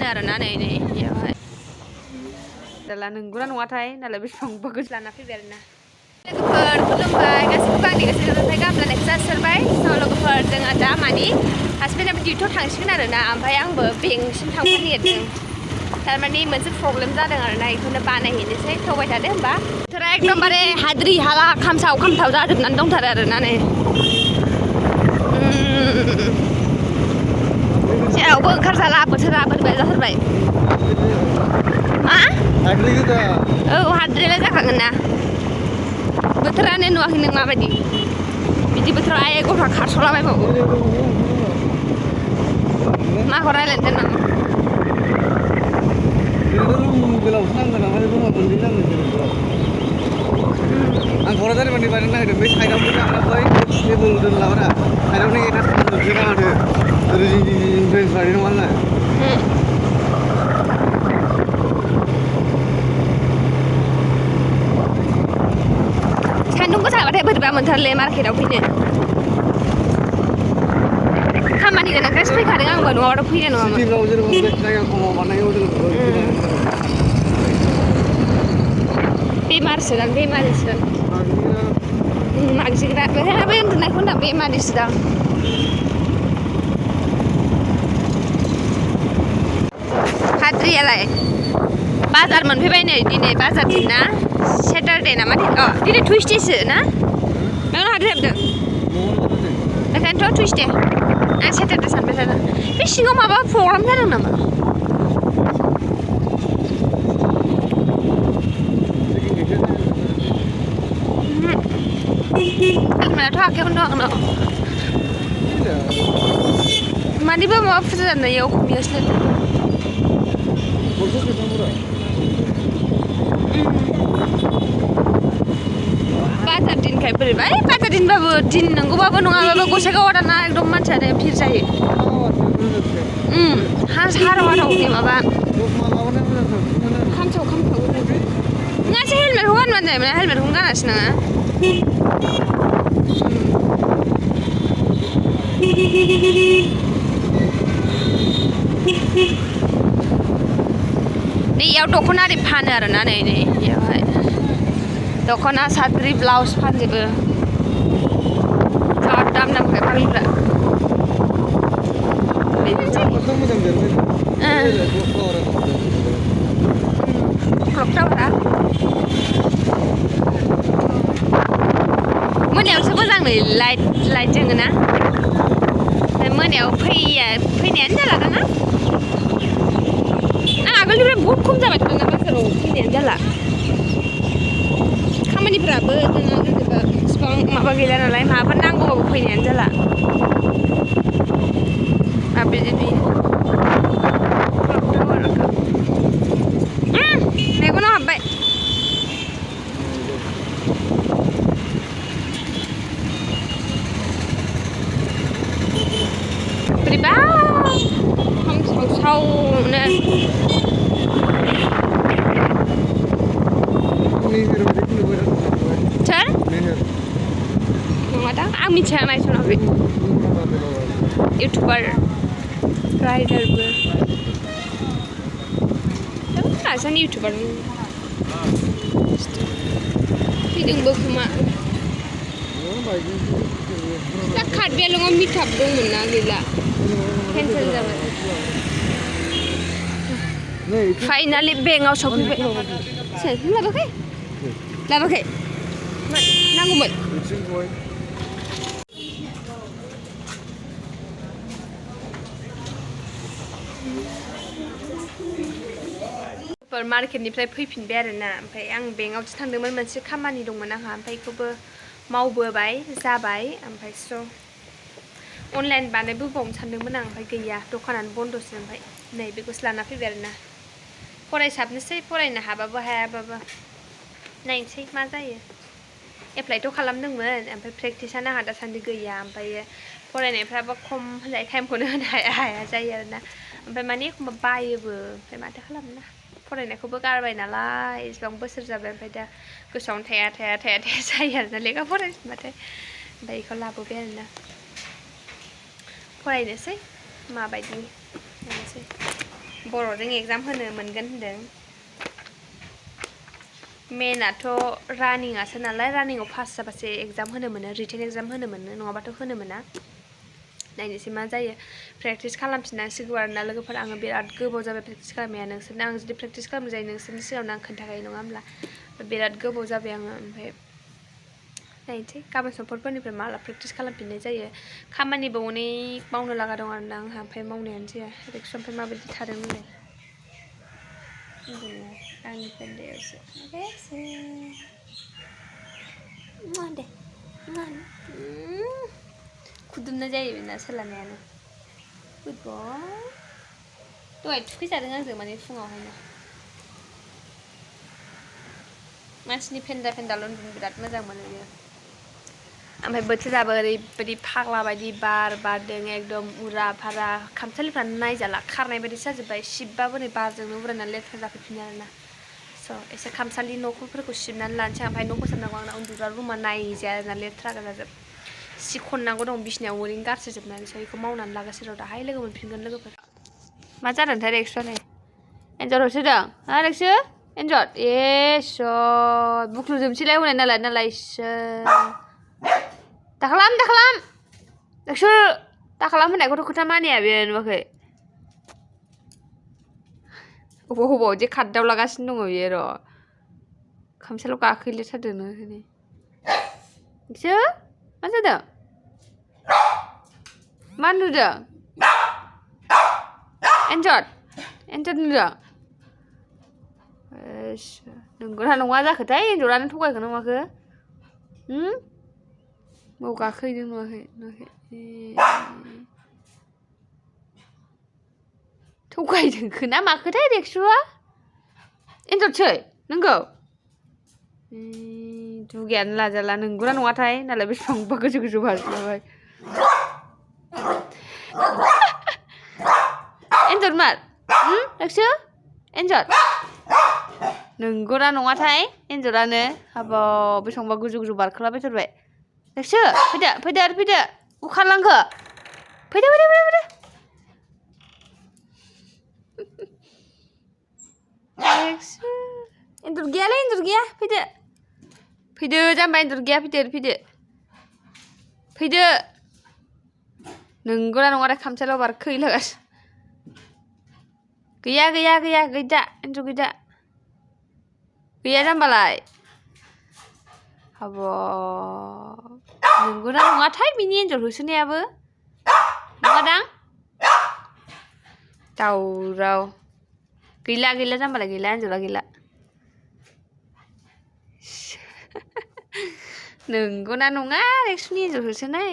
फानो आरोना नै बेयावहाय दाला नंगौना नङाथाय दालाय बेसेबांबा गोसो लाना फैबाय आरोना लोगोफोर खुलुमबाय गासिबो आंनि गोसो गोरबोनिफ्राय गाहाम हामलायनायखौ जासिहरबाय लोगोफोर जोंहा दा मानि हासबेन्डआबो डिउटियाव थांसिगोन आरोना ओमफ्राय आंबो बेंकसिम थांफानो नागिरदों थारमाने मोनसे प्रब्लेम जादों आरोना बेखौनो बानायहैनोसै थगाय थादो होमबा बोथोरा एकदमबारे हाद्रि हाला खामसाव खामसाव जाजोबनानै दंथारो आरोना नै जेरावबो ओंखारजाला बोथोरा बोरैबा जाथारबाय मा औ हाद्रिलाय जाखागोन ना बोथोरानो नुवाखै नों माबायदि बिदि बोथोराव आइ गथ'आ खारस'लाबायबावो माखौ रायज्लायनो दोननांगौ आं क'क्राझार बायदि बानायनो नागिरदों बै साइडआवबो बै टेबोल दोनलाबारा साइडआवनो एटाच खालामजोबसै ना माथो ओरै जिं बानाय नङा ना सान्दुं गोसाबाथाय बोरैबा मोनथारलै मार्केटआव फैनो खामानि गोनांखायसो फैखादों आंबो नङाबाथ' फैनाय नङामोन सिटिफ्राव जेनेबा जायगा खमाव बानायो बेमारसो दां बेमारिसो मागिग्रा बे उन्दुनायखौ होनदां बेमारिसो दां हाद्रियालाय बाजार मोनफैबाय नै दिनै बाजार दिन ना सेटारडे नामा दिनै टुइसडेसो ना बेयावनो हाद्रि हाबदों बेखायनोथ' टुइसडे आं सेटारडे सानबाय थादों बे सिङाव माबा प्रग्राम जादों नामा हेलमेटाथ' आखायावनो दं आंनाव मानिबा माबा फुजा जादों इयाव असमियासो बाजार दिनखाय बोरैबा बाजार दिनबाबो दिन नंगौबाबो नङाबाबो गसाइगावआव दाना एकदम मानसियानो भिर जायो हाराव हारावनि माबा खामसाव खामसाव नोंहासो हेलमेटखौ गानबानो जायोमोन हेलमेटखौनो गानासै नोङो नैयाव दख'ना आरि फानो आरोना नै बेयावहाय दख'ना साद्रि ब्लाउस फानजोबो बिराद दाम दामखाय फानग्रा मोनायावसो मोजां नै लाइट जोङो ना मोनायाव फैनायानो जाला दाना आं आगोलनिफ्राय बहुद खम जाबाय दाना बाजाराव फैनायानो जाला खामानिफ्राबो दाना जेनेबा इसिबां माबा गैला नालाय माबाफोर नांगौबाबो फैनायानो जाला मेगनाव हाबबाय बोरैबा खामसावसावनो सोर नङादां आं मिथिया नायसनाखै इउटुबार राइडारबो नाजानि इउटुबार फैदोंबो खोमा दा कार्बिआलंआव मिटआप दंमोन ना गैला केन्सेल जाबाय फाइनालि बेंकआव सफैबाय लाबोखै लाबोखै नांगौमोन मार्केटनिफ्राय फैफिनबाय आरोना ओमफ्राय आं बेंकआवसो थांदोंमोन मोनसे खामानि दंमोन आंहा ओमफ्राय बेखौबो मावबोबाय जाबाय ओमफ्राय स' अनलाइन बानायबोबावनो सानदोंमोन आं ओमफ्राय गैया दखानानो बन्द'सो ओमफ्राय नै बेखौसो लाना फैबाय आरोना फरायसाबनोसै फरायनो हाबाबो हायाबाबो नायनोसै मा जायो एप्लाइथ' खालामदोंमोन ओमफ्राय प्रेक्टिसानो आंहा दासान्दि गैया ओमफ्राय फरायनायफ्राबो खम होनाय टाइमखौनो होनो हाया जायो आरोना ओमफ्राय माने एखमबा बायोबो ओमफ्राय माथो खालामनो फरायनायखौबो गारबाय नालाय इसिबां बोसोर जाबाय ओमफ्राय दा गोसोआवनो थाया जायो आरोना लेखा फरायफिनबाथाय ओमफ्राय बेखौ लाबोबाय आरोना फरायनोसै माबायदि नायनोसै बर'जों एग्जाम होनो मोनगोन होनदों मेनाथ' रानिंआसो नालाय रानिंआव पास जाबासो एग्जाम होनो मोनो रिटेन एग्जाम होनो मोनो नङाबाथ' होनो मोना नायनोसै मा जायो प्रेक्टिस खालामफिननांसिगौ आरोना लोगोफोर आङो बिराद गोबाव जाबाय प्रेक्टिस खालामनाया नोंसोरनो आं जुदि प्रेक्टिस खालामनाय जायो नोंसोरनि सिगाङावनो आं खोन्थाखायो नङा होमब्ला बिराद गोबाव जाबाय आङो ओमफ्राय नायनोसै गाबोन समफोरनिफ्राय माला प्रेक्टिस खालामफिननाय जायो खामानिबो अनेक मावनो लागा दं आरोना आंहा ओमफ्राय मावनायानो जाया रेक्स ओमफ्राय माबायदि थादों होनलाय आंनि फेन्दायावसो दे खुदुमनाय जायो बेना सोलानायानो गुड बय दहाय थुखैजादों आंजों माने फुङावहायनो मानसिनि फेन्दा फेन्दाल' उन्दुनो बिराद मोजां मोनो बियो ओमफ्राय बोथोराबो ओरैबायदि फाग्ला बायदि बार बारदों एकदम उरा फारा खामसालिफ्रानो नायजाला खारनाय बायदि जाजोब्बाय सिबबाबो नै बारजोंनो उरायनानै लेथ्रा जाफैफिनो आरोना स' एसे खामसालि न'फोरखौ सिबनानै लानोसै ओमफ्राय न' फोसाबनांगौ आंना उन्दुग्रा रुमा नायजाया आरोना लेथ्रा जाजोब सि खननांगौ दं बिसिनायाव ओरैनो गारसोजोबनानै स' बेखौ मावनानै लागासिनो र' दाहाय लोगो मोनफिनगोन लोगोफोर मा जादोंथाय रेक्सआलाय एन्जर होसोदों हा रेक्सो एन्जर इसर बुख्रुजोबनोसैलाय हनै नालाय इसोर दाखालाम रेक्सो दाखालाम होननायखौथ' खोथा मानिया बे नुवाखै अबाव जे खारदावलागासिनो दङ बियो र' खामसालियाव गाखोहैलायथारदों नो रेक्सो मा जादों मा नुदों एन्जर नुदों नंगौना नङा जाखोथाय एन्जरानो थगायखो ना माखो बाव गाखोहैदों नुवाखै थगायदोंखो ना माखोथाय रेक्सुआ एन्जरसै नंगौ दुगायानो लाजाला नंगौना नङाथाय नालाय बेसेबांबा गोजौ बाज्लाबाय एन्जर मार रेक्सो एन्जर नंगौना नङाथाय एन्जरानो हाबाब बेसेबांबा गोजौ बारखोलाबायथारबाय रेक्सो फैदो उखारलांखो फैदो एन्जर गैया फैदो जाम्बा एन्जर गैया फैदो नंगौना नङाथाय खामसालियाव बारखोहैलागासिनो गैया एन्जर गैया जाम्बालाय हाबाब नंगौना नङाथाय बिनि एन्जर होसोनायाबो नङादां दावराव गैला जाम्बालाय गैला एन्जरा गैला नंगौना नङा रेक्सुनि एन्जर होसोनाय